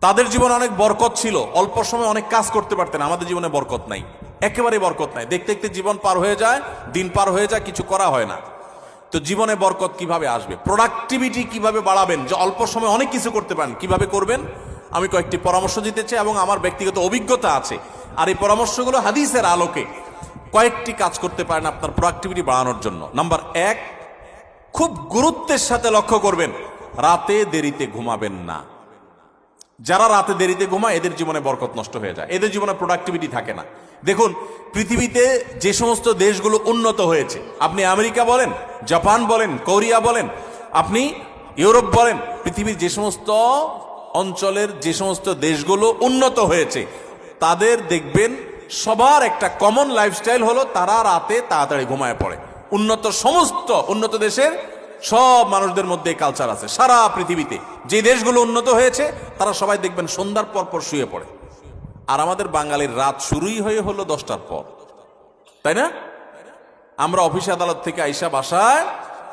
তাদের জীবনে অনেক বরকত ছিল, অল্প সময় অনেক কাজ করতে পারতেন। আমাদের জীবনে বরকত নাই, একেবারে বরকত নাই। দেখতে দেখতে জীবন পার হয়ে যায়, দিন পার হয়ে যায়, কিছু করা হয় না। তো জীবনে বরকত কিভাবে আসবে, প্রোডাক্টিভিটি কিভাবে বাড়াবেন, যে অল্প সময় অনেক কিছু করতে পারেন, কিভাবে করবেন আমি কয়েকটি পরামর্শ দিতে চাই এবং আমার ব্যক্তিগত অভিজ্ঞতা আছে। আর এই পরামর্শগুলো হাদিসের আলোকে কয়েকটি কাজ করতে পারেন আপনার প্রোডাক্টিভিটি বাড়ানোর জন্য। নাম্বার 1, খুব গুরুত্বের সাথে লক্ষ্য করবেন, রাতে দেরিতে ঘুমাবেন না। যারা রাতে দেরিতে ঘুমায় এদের জীবনে বরকত নষ্ট হয়ে যায়, এদের জীবনে প্রোডাক্টিভিটি থাকে না। দেখুন, পৃথিবীতে যে সমস্ত দেশগুলো উন্নত হয়েছে, আপনি আমেরিকা বলেন, জাপান বলেন, কোরিয়া বলেন, আপনি ইউরোপ বলেন, পৃথিবীর যে সমস্ত অঞ্চলের যে সমস্ত দেশগুলো উন্নত হয়েছে, তাদের দেখবেন সবার একটা কমন লাইফস্টাইল হলো তারা রাতে তাড়াতাড়ি ঘুমায় পড়ে। সমস্ত উন্নত দেশের সব মানুষদের মধ্যে কালচার আছে। সারা পৃথিবীতে যে দেশগুলো উন্নত হয়েছে তারা সবাই দেখবেন সন্ধ্যার পর পর শুয়ে পড়ে। আর আমাদের বাঙালির রাত শুরুই হলো 10টার পর, তাই না? আমরা অফিস আদালত থেকে আইসা বাসায়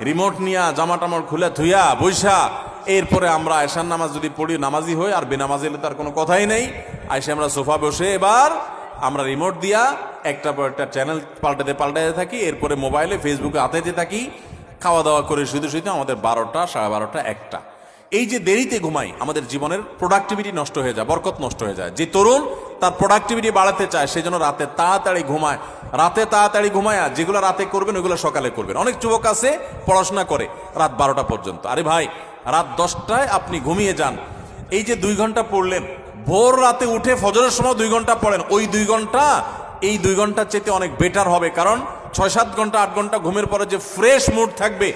রিমোট নিয়া জামা টামার খুলে ধুইয়া বৈশা, এরপরে আমরা আয়সার নামাজ যদি পড়ি, নামাজি হই, আর বেনামাজি হলে তার কোনো কথাই নেই। আইসা আমরা সোফা বসে এবার আমরা রিমোট দিয়া একটা পর একটা চ্যানেল পাল্টাতে থাকি, এরপরে মোবাইলে ফেসবুকে আতাইতে থাকি, খাওয়া দাওয়া করে শুধু আমাদের 12টা, 12:30, 1টা। এই যে দেরিতে ঘুমাই, আমাদের জীবনের প্রোডাক্টিভিটি নষ্ট হয়ে যায়, বরকত নষ্ট হয়ে যায়। যে তরুণ তার প্রোডাক্টিভিটি বাড়াতে চায় সেই জন্য রাতে তাড়াতাড়ি ঘুমায়। রাতে তাড়াতাড়ি ঘুমায়, যেগুলো রাতে করবেন ওইগুলো সকালে করবেন। অনেক যুবক আছে পড়াশোনা করে রাত 12টা পর্যন্ত। আরে ভাই, রাত 10টায় আপনি ঘুমিয়ে যান। এই যে 2 ঘন্টা পড়লেন, ভোর রাতে উঠে ফজরের সময় 2 ঘন্টা পড়েন, ওই 2 ঘন্টা এই 2 ঘন্টার চেয়ে অনেক বেটার হবে। কারণ 6-7 ঘন্টা 8 ঘন্টা ঘুমের পরে যে ফ্রেশ মুড থাকবে,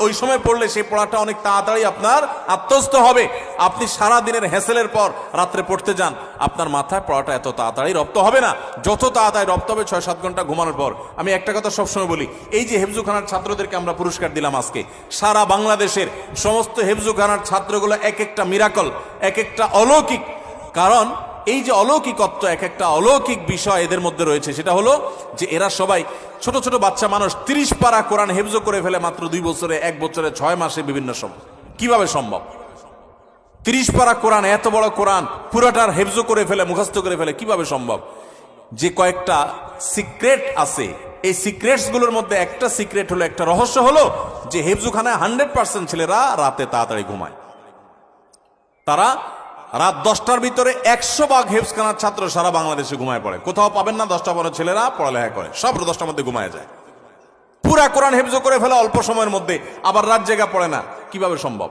ওই সময় পড়লে সেই পড়াটা অনেক তাড়াতাড়ি আপনার আত্মস্থ হবে। আপনি সারা দিনের হ্যাসেলের পর রাত্রে পড়তে যান, আপনার মাথায় পড়াটা এত তাড়াতাড়ি রপ্ত হবে না, যত তাড়াতাড়ি রপ্ত হবে 6-7 ঘন্টা ঘুমানোর পর। আমি একটা কথা সবসময় বলি, এই যে হেফজুখানার ছাত্রদেরকে আমরা পুরস্কার দিলাম আজকে, সারা বাংলাদেশের সমস্ত হেফজুখানার ছাত্রগুলো এক একটা মিরাকল, এক একটা অলৌকিক। কারণ এই যে অলৌকিকত্ব, এক একটা অলৌকিক বিষয় এদের মধ্যে রয়েছে, সেটা হলো যে এরা সবাই ছোট ছোট বাচ্চা মানুষ 30 পারা কোরআন হেফজ করে ফেলে মাত্র 2 বছরে, 1 বছরে, 6 মাসে, বিভিন্ন সময়। কিভাবে সম্ভব? 30 পারা কোরআন, এত বড় কোরআন পুরোটার হেফজ করে ফেলে, মুখস্থ করে ফেলে, কিভাবে সম্ভব? যে কয়েকটা সিক্রেট আছে, এই সিক্রেটস গুলোর মধ্যে একটা সিক্রেট হলো, একটা রহস্য হলো যে হেফজুখানায় 100% ছেলেরা রাতে তাড়াতাড়ি ঘুমায়। তারা রাত 10টার ভিতরে 100 হেফজখানার ছাত্র সারা বাংলাদেশে ঘুমায় পড়ে। কোথাও পাবেন না 10টা পরে ছেলেরা পড়ালেখা করে, সব 10টার মধ্যে ঘুমায় যায়। পুরা কোরআন হেফজ করে ফেলে অল্প সময়ের মধ্যে, আবার রাত জেগা পড়ে না, কিভাবে সম্ভব?